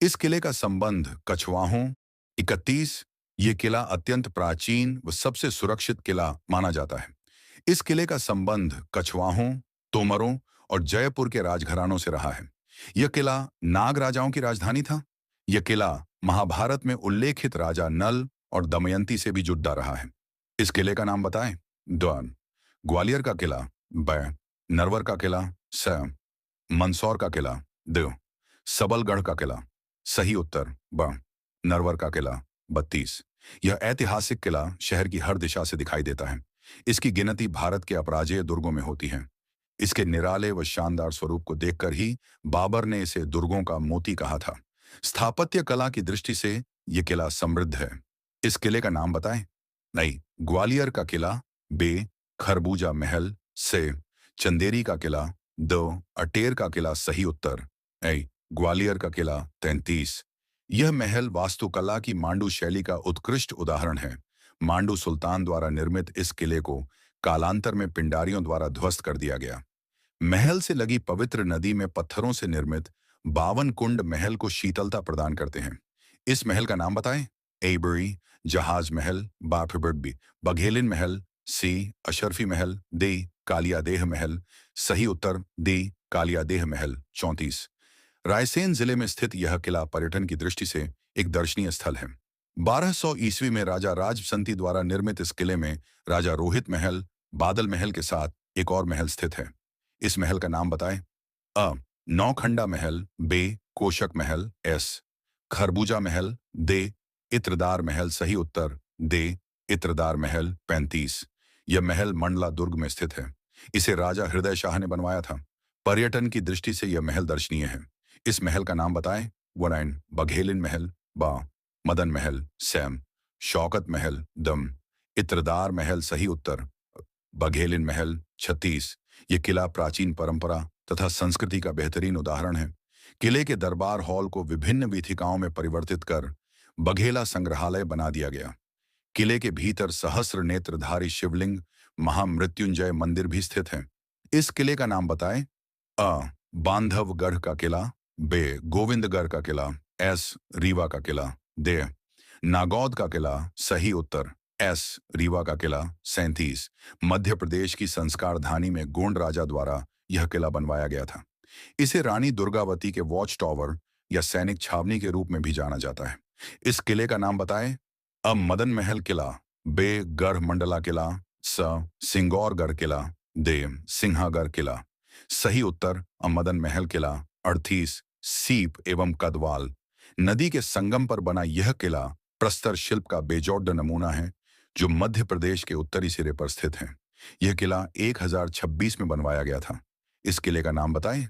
इस किले का संबंध कछवाहों 31। ये किला अत्यंत प्राचीन व सबसे सुरक्षित किला माना जाता है। इस किले का संबंध कछवाहों, तोमरों और जयपुर के राजघरानों से रहा है। यह किला नाग राजाओं की राजधानी था। यह किला महाभारत में उल्लेखित राजा नल और दमयंती से भी जुड़ा रहा है। इस किले का नाम बताएं। द्वान, ग्वालियर का किला ब, नरवर का किला स, मंदसौर का किला द, सबलगढ़ का किला। सही उत्तर ब, नरवर का किला 32। यह ऐतिहासिक किला शहर की हर दिशा से दिखाई देता है। इसकी गिनती भारत के अपराजेय दुर्गों में होती है। इसके निराले व शानदार स्वरूप को देखकर ही बाबर ने इसे दुर्गों का मोती कहा था। स्थापत्य कला की दृष्टि से यह किला समृद्ध है। इस किले का नाम बताएं। नहीं, ग्वालियर का किला बे, खरबूजा महल से, चंदेरी का किला दो, अटेर का किला। सही उत्तर ऐ, ग्वालियर का किला 33। यह महल वास्तुकला की मांडू शैली का उत्कृष्ट उदाहरण है। मांडू सुल्तान द्वारा निर्मित इस किले को कालांतर में पिंडारियों द्वारा ध्वस्त कर दिया गया। महल से लगी पवित्र नदी में पत्थरों से निर्मित 52 कुंड महल को शीतलता प्रदान करते हैं। इस महल का नाम बताएं। एबरी, जहाज महल बाफबर्बी, बघेलिन महल सी, अशरफी महल दे, कालियादेह महल। सही उत्तर दे, कालियादेह महल 34। रायसेन जिले में स्थित यह किला पर्यटन की दृष्टि से एक दर्शनीय स्थल है। 1200 ईस्वी में राजा राजबसंती द्वारा निर्मित इस किले में राजा रोहित महल, बादल महल के साथ एक और महल स्थित है। इस महल का नाम बताएं। अ, नौखंडा महल बे, कोशक महल एस, खरबूजा महल दे, इत्रदार महल। सही उत्तर दे, इत्रदार महल 35। यह महल मंडला दुर्ग में स्थित है। इसे राजा हृदय शाह ने बनवाया था। पर्यटन की दृष्टि से यह महल दर्शनीय है। इस महल का नाम बताएं। वनाइन, बघेलिन महल बा, मदन महल सैम, शौकत महल दम, इत्रदार महल। सही उत्तर बघेलिन महल 36। ये किला प्राचीन परंपरा तथा संस्कृति का बेहतरीन उदाहरण है। किले के दरबार हॉल को विभिन्न वीथिकाओं में परिवर्तित कर बघेला संग्रहालय बना दिया गया। किले के भीतर सहस्र नेत्रधारी शिवलिंग महामृत्युंजय मंदिर भी स्थित है। इस किले का नाम बताएं। अ, बांधवगढ़ का किला बे, गोविंदगढ़ का किला एस, रीवा का किला दे, नागौद का किला। सही उत्तर एस, रीवा का किला 37। मध्य प्रदेश की संस्कार धानी में गोंड राजा द्वारा यह किला बनवाया गया था। इसे रानी दुर्गावती के वॉच टावर या सैनिक छावनी के रूप में भी जाना जाता है। इस किले का नाम बताएं। अ, मदन महल किला बे, गढ़ मंडला किला स, सिंगौरगढ़ किला दे, सिंहागढ़ किला। सही उत्तर मदन महल किला 38। सीप एवं कदवाल नदी के संगम पर बना यह किला प्रस्तर शिल्प का बेजोड़ नमूना है जो मध्य प्रदेश के उत्तरी सिरे पर स्थित है। यह किला 1026 में बनवाया गया था। इस किले का नाम बताएं।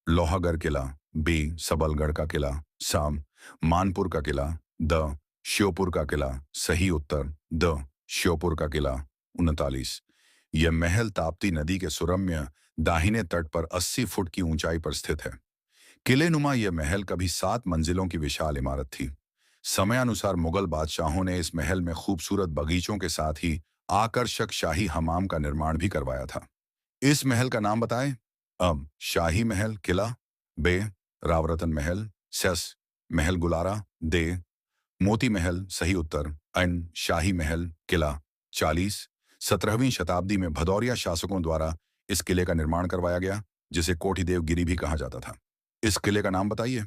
लोहागढ़ किला बी, सबलगढ़ का किला साम, मानपुर का किला द, श्योपुर का किला। सही उत्तर द, श्योपुर का किला 39। यह महल ताप्ती नदी के सुरम्य दाहिने तट पर 80 फुट की ऊंचाई पर स्थित है। किले नुमा यह महल कभी 7 मंजिलों की विशाल इमारत थी। समयानुसार मुगल बादशाहों ने इस महल में खूबसूरत बगीचों के साथ ही आकर्षक शाही हमाम का निर्माण भी करवाया था। इस महल का नाम बताएं। शाही महल किला बे, रावरतन महल सस, महल गुलारा दे, मोती महल। सही उत्तर अन, शाही महल किला 40। 17वीं शताब्दी में भदौरिया शासकों द्वारा इस किले का निर्माण करवाया गया जिसे कोठीदेव गिरी भी कहा जाता था। इस किले का नाम बताइए।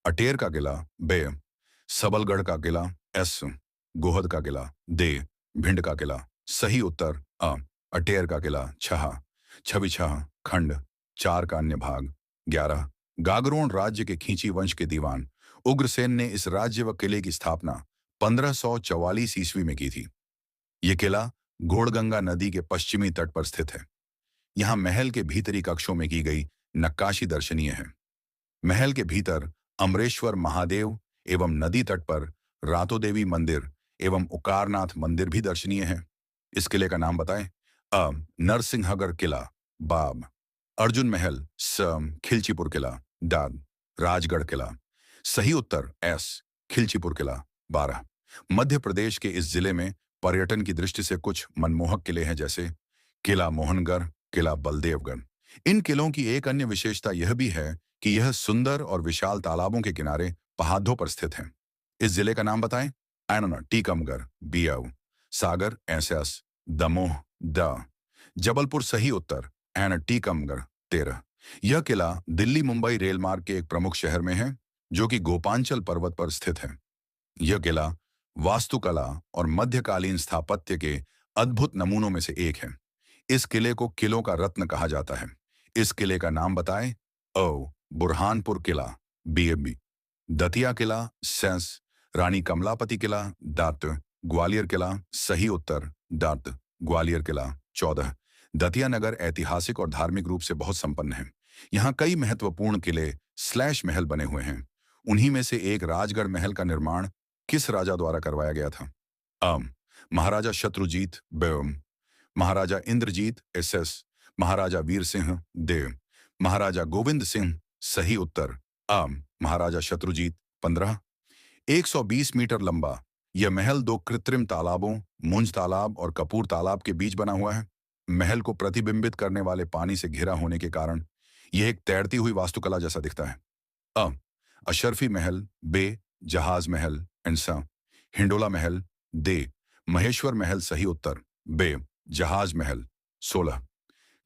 अटेर का किला बे, सबलगढ़ का किला एस, गोहद का किला दे, भिंड का किला। सही उत्तर अटेर का किला छह, छवि छह खंड 4 का अन्य भाग 11। गागरोन राज्य के खींची वंश के दीवान उग्रसेन ने इस राज्य व किले की स्थापना 1544 ईस्वी में की थी। यह किला घोड़गंगा नदी के पश्चिमी तट पर स्थित है। यहाँ महल के भीतरी कक्षों में की गई नक्काशी दर्शनीय है। महल के भीतर अमरेश्वर महादेव एवं नदी तट पर रातो देवी मंदिर एवं उकारनाथ मंदिर भी दर्शनीय है। इस किले का नाम बताएं। नरसिंहगढ़ किला बाब, अर्जुन महल सम, खिलचीपुर किला दाद, राजगढ़ किला। सही उत्तर एस, खिलचीपुर किला 12। मध्य प्रदेश के इस जिले में पर्यटन की दृष्टि से कुछ मनमोहक किले हैं जैसे किला मोहनगढ़, किला बलदेवगढ़। इन किलों की एक अन्य विशेषता यह भी है कि यह सुंदर और विशाल तालाबों के किनारे पहाड़ों पर स्थित है। इस जिले का नाम बताएं। एनना टीकमगढ़ बियाऊ, सागर एसएस, दमोह द, जबलपुर सही उत्तर एन टीकमगढ़ 13। यह किला दिल्ली मुंबई रेल मार्ग के एक प्रमुख शहर में है, जो कि गोपांचल पर्वत पर स्थित है। यह किला वास्तुकला और मध्यकालीन स्थापत्य के अद्भुत नमूनों में से एक है। इस किले को किलों का रत्न कहा जाता है। इस किले का नाम बताएं। ओ बुरहानपुर किला बीएबी, दतिया किला सेंस, रानी कमलापति किला दात, ग्वालियर किला सही उत्तर दात, ग्वालियर किला 14। दतिया नगर ऐतिहासिक और धार्मिक रूप से बहुत संपन्न है। यहाँ कई महत्वपूर्ण किले स्लैश महल बने हुए हैं। उन्हीं में से एक राजगढ़ महल का निर्माण किस राजा द्वारा करवाया गया था? अम महाराजा शत्रुजीत बेम, महाराजा इंद्रजीत एसएस, महाराजा वीर सिंह देव, महाराजा गोविंद सिंह सही उत्तर महाराजा शत्रुजीत 15। 120 मीटर लंबा यह महल दो कृत्रिम तालाबों मुंज तालाब और कपूर तालाब के बीच बना हुआ है। महल को प्रतिबिंबित करने वाले पानी से घिरा होने के कारण यह एक तैरती हुई वास्तुकला जैसा दिखता है। अ अशरफी महल बे, जहाज महल एंसा, हिंडोला महल दे, महेश्वर महल सही उत्तर बे, जहाज महल 16।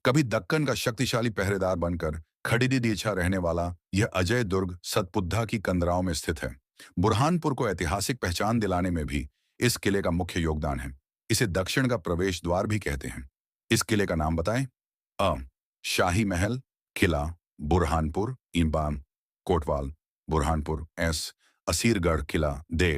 कभी दक्कन का शक्तिशाली पहरेदार बनकर खड़ीदी दीछा रहने वाला यह अजय दुर्ग सतपुद्धा की कंदराओं में स्थित है। बुरहानपुर को ऐतिहासिक पहचान दिलाने में भी इस किले का मुख्य योगदान है। इसे दक्षिण का प्रवेश द्वार भी कहते हैं। इस किले का नाम बताएं। अ शाही महल किला बुरहानपुर इमाम कोटवाल बुरहानपुर एस, असीरगढ़ किला दे,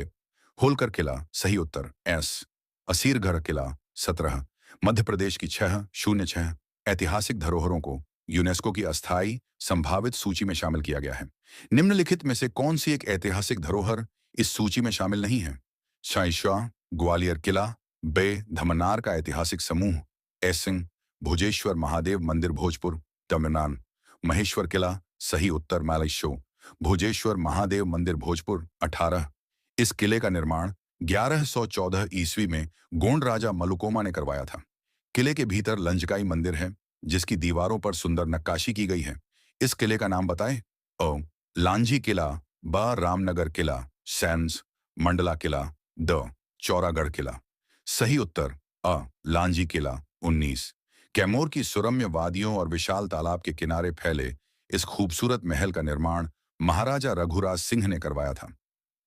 होलकर किला सही उत्तर एस, असीरगढ़ किला 17। मध्य प्रदेश की 606 ऐतिहासिक धरोहरों को यूनेस्को की अस्थायी संभावित सूची में शामिल किया गया है। निम्नलिखित में से कौन सी एक ऐतिहासिक धरोहर इस सूची में शामिल नहीं है? शाह ग्वालियर किला बे, धमनार का ऐतिहासिक समूह एसिंग, भुजेश्वर महादेव मंदिर भोजपुर तमिलनाडु, महेश्वर किला सही उत्तर मालेश्यो, भुजेश्वर महादेव मंदिर भोजपुर 18। इस किले का निर्माण 1114 ईस्वी में गोंड राजा मलुकोमा ने करवाया था। किले के भीतर लंजकाई मंदिर है, जिसकी दीवारों पर सुंदर नक्काशी की गई है। इस किले का नाम बताएं। ओ लांजी किला ब, रामनगर किला सैन्स, मंडला किला द, चौरागढ़ किला सही उत्तर लांजी किला 19। कैमूर की सुरम्य वादियों और विशाल तालाब के किनारे फैले इस खूबसूरत महल का निर्माण महाराजा रघुराज सिंह ने करवाया था।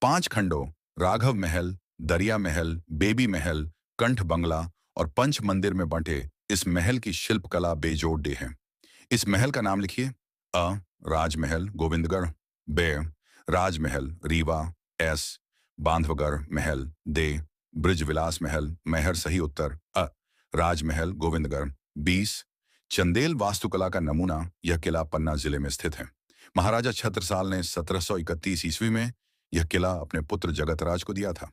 5 खंडों राघव महल, दरिया महल, बेबी महल, कंठ बंगला और पंच मंदिर में बंटे इस महल की शिल्पकला बेजोड़ है। इस महल का नाम लिखिए। अ राजमहल गोविंदगढ़ बे, राजमहल रीवा एस, बांधवगढ़ महल दे, ब्रिजविलास महल मैहर सही उत्तर राजमहल गोविंदगढ़ 20। चंदेल वास्तुकला का नमूना यह किला पन्ना जिले में स्थित है। महाराजा छत्रसाल ने 1731 ईस्वी में यह किला अपने पुत्र जगतराज को दिया था।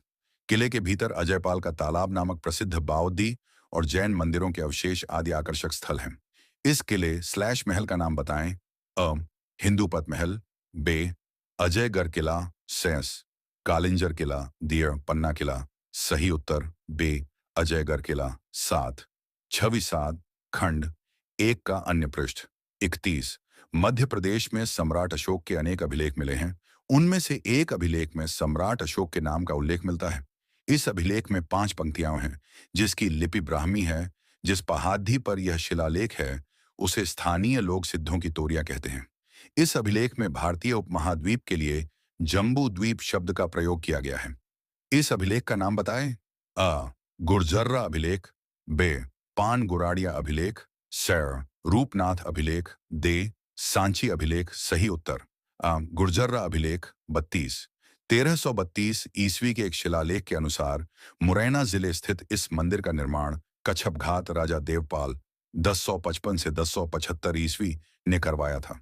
किले के भीतर अजयपाल का तालाब नामक प्रसिद्ध बाउद्दी और जैन मंदिरों के अवशेष आदि आकर्षक स्थल हैं। इस किले स्लैश महल का नाम बताएं। अ हिंदूपत महल बे, अजयगढ़ किला सेंस, कालिंजर किला दियर पन्ना किला सही उत्तर बे, अजयगढ़ किला 7। छवि 7 खंड 1 का अन्य पृष्ठ 31। मध्य प्रदेश में सम्राट अशोक के अनेक अभिलेख मिले हैं। उनमें से एक अभिलेख में सम्राट अशोक के नाम का उल्लेख मिलता है। इस अभिलेख में 5 पंक्तियां हैं, जिसकी लिपि ब्राह्मी है। जिस पहाड़ी पर यह शिलालेख है उसे स्थानीय लोग सिद्धों की तोरियां कहते हैं। इस अभिलेख में भारतीय उपमहाद्वीप के लिए जम्बू द्वीप शब्द का प्रयोग किया गया है। इस अभिलेख का नाम बताएं। अ गुर्जर्रा अभिलेख बे, पान गुराड़िया अभिलेख सैर, रूपनाथ अभिलेख दे, सांची अभिलेख सही उत्तर गुर्जर्रा अभिलेख 32। 1332 ईस्वी के एक शिलालेख के अनुसार मुरैना जिले स्थित इस मंदिर का निर्माण कच्छपघात राजा देवपाल 1055 से 1075 ईस्वी ने करवाया था।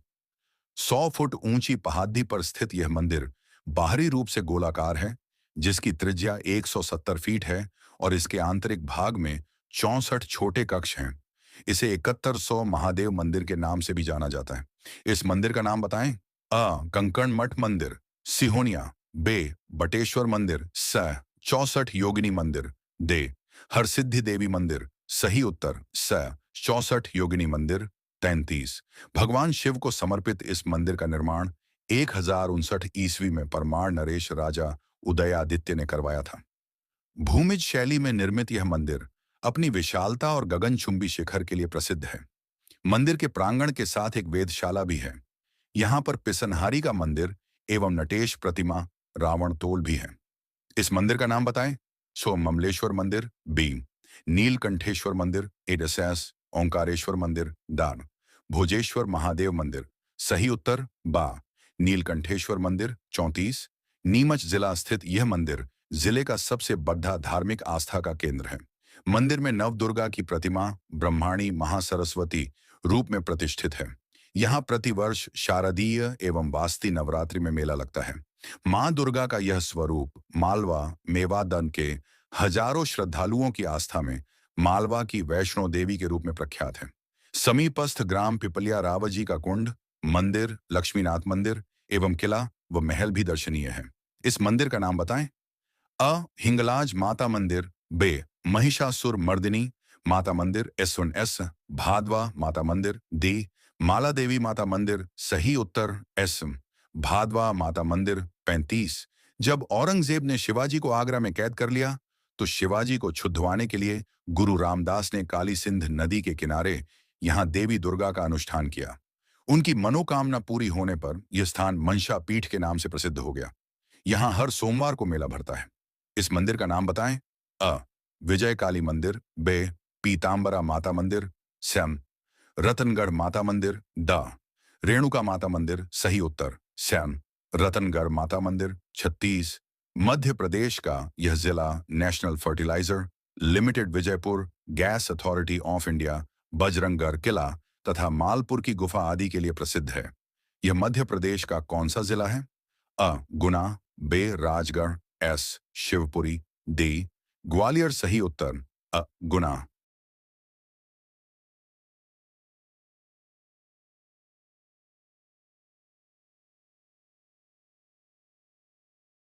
100 फुट ऊंची पहाड़ी पर स्थित यह मंदिर बाहरी रूप से गोलाकार है, जिसकी त्रिज्या 170 फीट है और इसके आंतरिक भाग में 64 छोटे कक्ष हैं। इसे 7100 महादेव मंदिर के नाम से भी जाना जाता है। इस मंदिर का नाम बताएं। कंकण मठ मंदिर सिहोनिया बे, बटेश्वर मंदिर स, 64 योगिनी मंदिर दे, हरसिद्धि देवी मंदिर सही उत्तर स, 64 योगिनी मंदिर 33। भगवान शिव को समर्पित इस मंदिर का निर्माण 1059 ईस्वी में परमार नरेश राजा उदयादित्य ने करवाया था। भूमिज शैली में निर्मित यह मंदिर अपनी विशालता और गगनचुंबी शिखर के लिए प्रसिद्ध है। मंदिर के प्रांगण के साथ एक वेधशाला भी है। यहाँ पर पिसनहारी का मंदिर एवं नटेश प्रतिमा रावण तोल भी है। इस मंदिर का नाम बताएं। ममलेश्वर मंदिर बी, नीलकंठेश्वर मंदिर एडसैस, ओंकारेश्वर मंदिर दान, भोजेश्वर महादेव मंदिर सही उत्तर बा, नीलकंठेश्वर मंदिर 34। नीमच जिला स्थित यह मंदिर जिले का सबसे बड़ा धार्मिक आस्था का केंद्र है। मंदिर में नवदुर्गा की प्रतिमा ब्रह्माणी महासरस्वती रूप में प्रतिष्ठित है। यहाँ प्रतिवर्ष शारदीय एवं वास्ती नवरात्रि में मेला लगता है। मां दुर्गा का यह स्वरूप मालवा मेवादन के हजारों श्रद्धालुओं की आस्था में मालवा की वैष्णो देवी के रूप में प्रख्यात है। समीपस्थ ग्राम पिपलिया रावजी का कुंड, मंदिर, लक्ष्मीनाथ मंदिर एवं किला व महल भी दर्शनीय है। इस मंदिर का नाम बताएं। अ, हिंगलाज माता मंदिर बे, महिषासुर मर्दिनी माता मंदिर एस, भादवा माता मंदिर डी, माला देवी माता मंदिर सही उत्तर एस, भादवा माता मंदिर 35। जब औरंगजेब ने शिवाजी को आगरा में कैद कर लिया तो शिवाजी को छुड़वाने के लिए गुरु रामदास ने काली सिंध नदी के किनारे यहां देवी दुर्गा का अनुष्ठान किया। उनकी मनोकामना पूरी होने पर यह स्थान मनसा पीठ के नाम से प्रसिद्ध हो गया। यहां हर सोमवार को मेला भरता है। इस मंदिर का नाम बताएं। अ, विजय काली मंदिर बे, पीतांबरा माता मंदिर सैम, रतनगढ़ माता मंदिर द, रेणुका माता मंदिर सही उत्तर सैम, रतनगढ़ माता मंदिर 36। मध्य प्रदेश का यह जिला National Fertiliser Limited, Vijaypur Gas Authority of India, Bajranggarh किला तथा मालपुर की गुफा आदि के लिए प्रसिद्ध है। यह मध्य प्रदेश का कौन सा जिला है? अ, गुना बे, राजगढ़ एस, शिवपुरी डी, ग्वालियर सही उत्तर गुना।